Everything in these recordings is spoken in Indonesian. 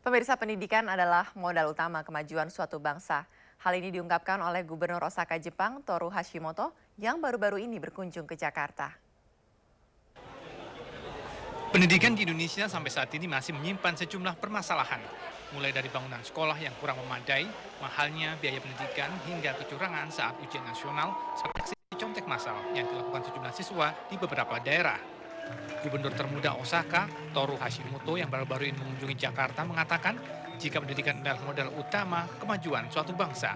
Pemirsa, pendidikan adalah modal utama kemajuan suatu bangsa. Hal ini diungkapkan oleh Gubernur Osaka, Jepang, Toru Hashimoto, yang baru-baru ini berkunjung ke Jakarta. Pendidikan di Indonesia sampai saat ini masih menyimpan sejumlah permasalahan, mulai dari bangunan sekolah yang kurang memadai, mahalnya biaya pendidikan, hingga kecurangan saat ujian nasional seperti aksi contek massal yang dilakukan sejumlah siswa di beberapa daerah. Gubernur termuda Osaka, Toru Hashimoto, yang baru-baru ini mengunjungi Jakarta mengatakan jika pendidikan adalah modal utama kemajuan suatu bangsa.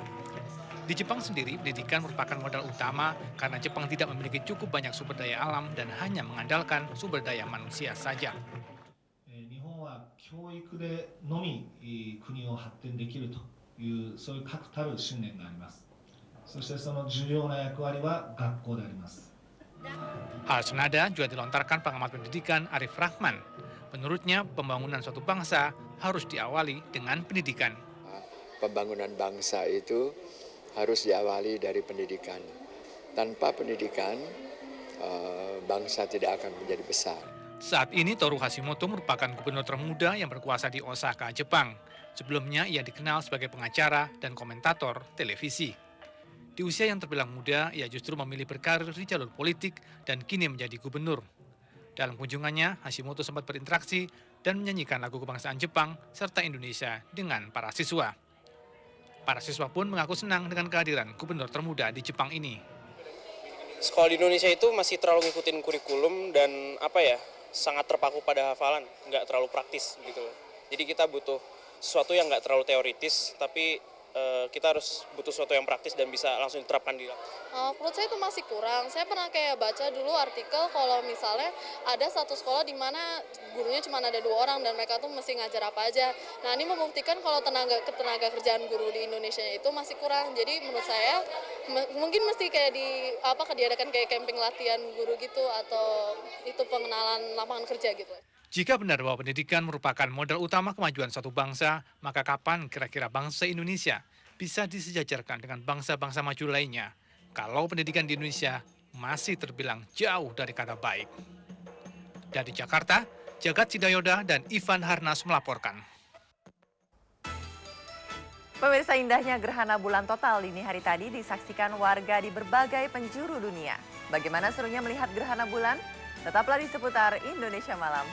Di Jepang sendiri, pendidikan merupakan modal utama karena Jepang tidak memiliki cukup banyak sumber daya alam dan hanya mengandalkan sumber daya manusia saja. 日本は教育でのみ国を発展できるというそういう確たる信念があります。そしてその重要な役割は学校であります。 Hal senada juga dilontarkan pengamat pendidikan Arif Rahman. Menurutnya, pembangunan suatu bangsa harus diawali dengan pendidikan. Pembangunan bangsa itu harus diawali dari pendidikan. Tanpa pendidikan, bangsa tidak akan menjadi besar. Saat ini Toru Hashimoto merupakan gubernur termuda yang berkuasa di Osaka, Jepang. Sebelumnya ia dikenal sebagai pengacara dan komentator televisi. Di usia yang terbilang muda, ia justru memilih berkarir di jalur politik dan kini menjadi gubernur. Dalam kunjungannya, Hashimoto sempat berinteraksi dan menyanyikan lagu kebangsaan Jepang serta Indonesia dengan para siswa. Para siswa pun mengaku senang dengan kehadiran gubernur termuda di Jepang ini. Sekolah di Indonesia itu masih terlalu ngikutin kurikulum dan sangat terpaku pada hafalan, nggak terlalu praktis gitu loh. Jadi kita butuh sesuatu yang nggak terlalu teoritis, tapi kita harus butuh sesuatu yang praktis dan bisa langsung diterapkan di lapangan. Menurut saya itu masih kurang. Saya pernah kayak baca dulu artikel kalau misalnya ada satu sekolah di mana gurunya cuma ada 2 orang dan mereka tuh mesti ngajar apa aja. Nah, ini membuktikan kalau tenaga kerjaan guru di Indonesia itu masih kurang. Jadi menurut saya mungkin mesti kayak diadakan kayak camping latihan guru gitu atau itu pengenalan lapangan kerja gitu. Jika benar bahwa pendidikan merupakan modal utama kemajuan suatu bangsa, maka kapan kira-kira bangsa Indonesia bisa disejajarkan dengan bangsa-bangsa maju lainnya kalau pendidikan di Indonesia masih terbilang jauh dari kata baik? Dari Jakarta, Jagat Sidayoda dan Ivan Harnas melaporkan. Pemirsa, indahnya gerhana bulan total dini hari tadi disaksikan warga di berbagai penjuru dunia. Bagaimana serunya melihat gerhana bulan? Tetaplah di seputar Indonesia Malam.